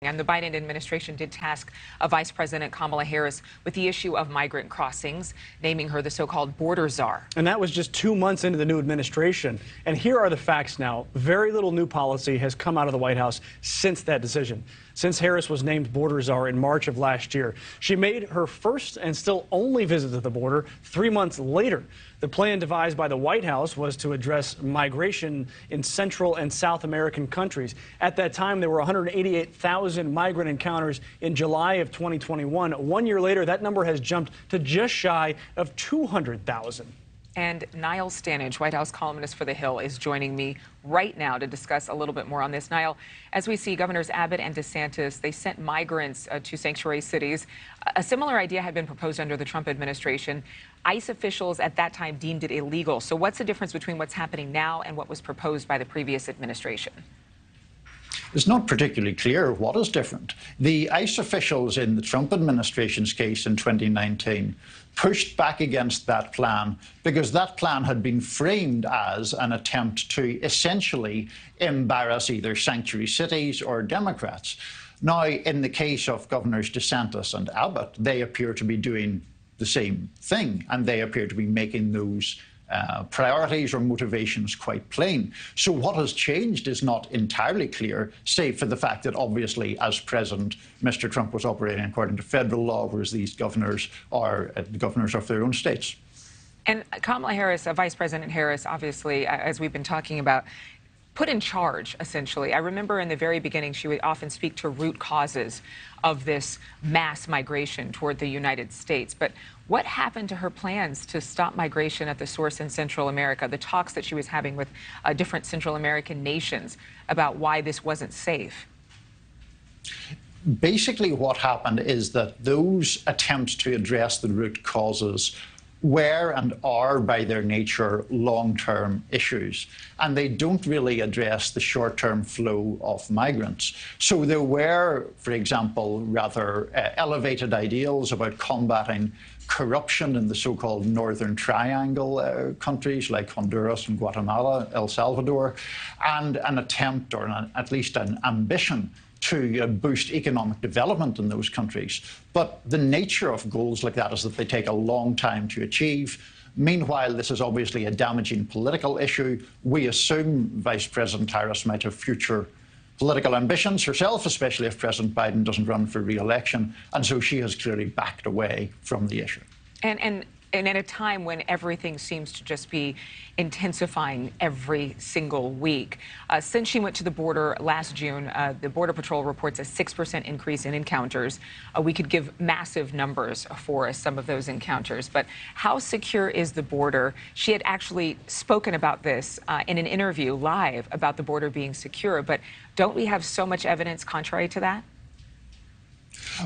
And the Biden administration did task Vice President Kamala Harris with the issue of migrant crossings, naming her the so-called border czar. And that was just 2 months into the new administration. And here are the facts now. Very little new policy has come out of the White House since that decision. Since Harris was named border czar in March of last year, she made her first and still only visit to the border 3 months later. The plan devised by the White House was to address migration in Central and South American countries. At that time, there were 188,000 migrant encounters in July of 2021. 1 year later, that number has jumped to just shy of 200,000. And Niall Stanage, White House columnist for The Hill, is joining me right now to discuss a little bit more on this. Niall, as we see, Governors Abbott and DeSantis, they sent migrants to sanctuary cities. A similar idea had been proposed under the Trump administration. ICE officials at that time deemed it illegal. So what's the difference between what's happening now and what was proposed by the previous administration? It's not particularly clear what is different. The ICE officials in the Trump administration's case in 2019 pushed back against that plan because that plan had been framed as an attempt to essentially embarrass either sanctuary cities or Democrats. Now, in the case of Governors DeSantis and Abbott, they appear to be doing the same thing, and they appear to be making those priorities or motivations quite plain. So what has changed is not entirely clear, save for the fact that obviously as president, Mr. Trump was operating according to federal law, whereas these governors are governors of their own states. And Kamala Harris, Vice President Harris, obviously, as we've been talking about, put in charge, essentially. I remember in the very beginning, she would often speak to root causes of this mass migration toward the United States. But what happened to her plans to stop migration at the source in Central America, the talks that she was having with different Central American nations about why this wasn't safe? Basically, what happened is that those attempts to address the root causes were and are, by their nature, long-term issues. And they don't really address the short-term flow of migrants. So there were, for example, rather elevated ideals about combating corruption in the so-called Northern Triangle countries like Honduras and Guatemala, El Salvador, and an attempt, or at least an ambition, to boost economic development in those countries. But the nature of goals like that is that they take a long time to achieve. Meanwhile, this is obviously a damaging political issue. We assume Vice President Harris might have future political ambitions herself, especially if President Biden doesn't run for re-election. And so she has clearly backed away from the issue. And at a time when everything seems to just be intensifying every single week. Since she went to the border last June, the Border Patrol reports a 6% increase in encounters. We could give massive numbers for some of those encounters. But how secure is the border? She had actually spoken about this in an interview live about the border being secure. But don't we have so much evidence contrary to that?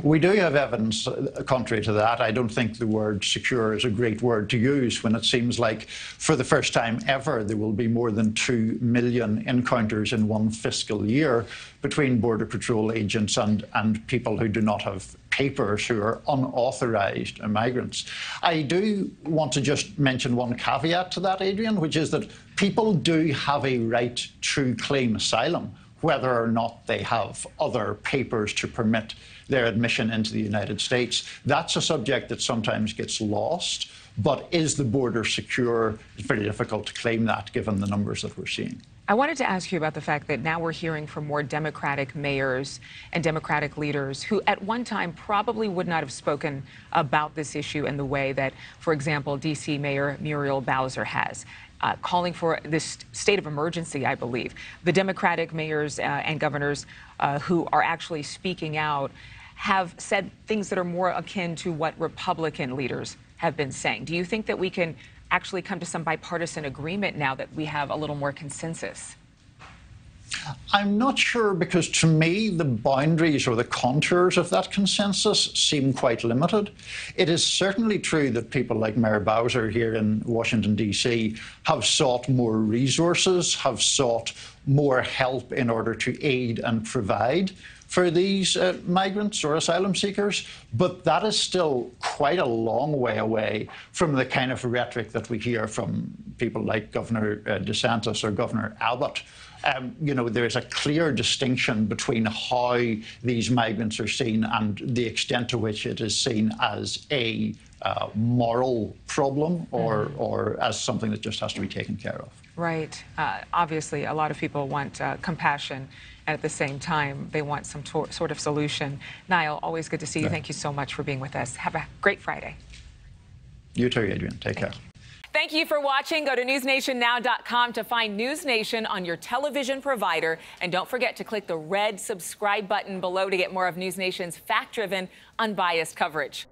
We do have evidence contrary to that. I don't think the word secure is a great word to use when it seems like for the first time ever there will be more than 2 million encounters in one fiscal year between Border Patrol agents and people who do not have papers, who are unauthorized migrants. I do want to just mention one caveat to that, Adrienne, which is that people do have a right to claim asylum, whether or not they have other papers to permit their admission into the United States. That's a subject that sometimes gets lost, but is the border secure? It's very difficult to claim that given the numbers that we're seeing. I wanted to ask you about the fact that now we're hearing from more Democratic mayors and Democratic leaders who at one time probably would not have spoken about this issue in the way that, for example, D.C. Mayor Muriel Bowser has. Calling for this state of emergency, I believe. The Democratic mayors and governors who are actually speaking out have said things that are more akin to what Republican leaders have been saying. Do you think that we can actually come to some bipartisan agreement now that we have a little more consensus? I'm not sure, because to me the boundaries or the contours of that consensus seem quite limited. It is certainly true that people like Mayor Bowser here in Washington, D.C. have sought more resources, have sought more help in order to aid and provide for these migrants or asylum seekers, but that is still quite a long way away from the kind of rhetoric that we hear from people like Governor DeSantis or Governor Abbott, There's a clear distinction between how these migrants are seen and the extent to which it is seen as a moral problem or as something that just has to be taken care of. Right. Obviously, a lot of people want compassion, and at the same time, they want some sort of solution. Niall, always good to see you. Thank you so much for being with us. Have a great Friday. You too, Adrienne. Take care. Thank you for watching. Go to newsnationnow.com to find NewsNation on your television provider. And don't forget to click the red subscribe button below to get more of NewsNation's fact-driven, unbiased coverage.